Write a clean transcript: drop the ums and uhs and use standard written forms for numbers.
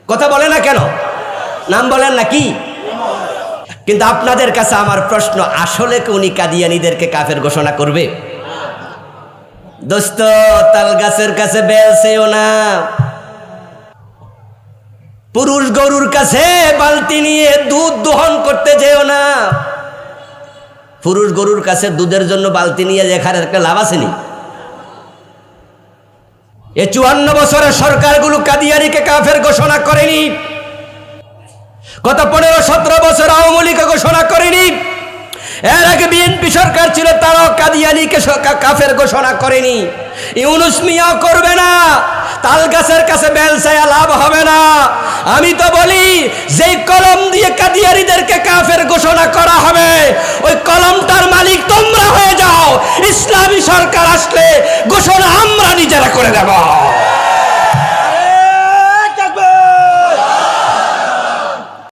কথা বলে না কেন? নাম বলেন না কি? কিন্তু আপনাদের কাছে আমার প্রশ্ন, আসলে কি উনি কাদিয়ানীদেরকে কাফের ঘোষণা করবে? দোস্ত, তাল গাছের কাছে বেল চেয়েও না, পুরুষ গরুর কাছে বালতি নিয়ে দুধ দোহন করতে যেও না। পুরুষ গরুর কাছে দুধের জন্য বালতি নিয়ে যেখানে একটা লাভ আসেনি। এই 54 বছরের সরকারগুলো কাদিয়ানীকে কাফের ঘোষণা করেনি। গত 15-17 বছর আওয়ামী লীগ ঘোষণা করেনি। এর আগে বিএনপি সরকার ছিল, তারাও কাদিয়ানীকে কাফের ঘোষণা করেনি। ইউনূস মিয়া করবে না। তাল গাছের কাছে বেল ছায়া লাভ হবে না। আমি তো বলি, যেই কলম দিয়ে কাদিয়ানীদেরকে কাফের ঘোষণা করা হবে, ওই কলমটার মালিক তোমরা হয়ে যাও। ইসলামী সরকার আসলে ঘোষণা আমরা নিজেরা করে দেব।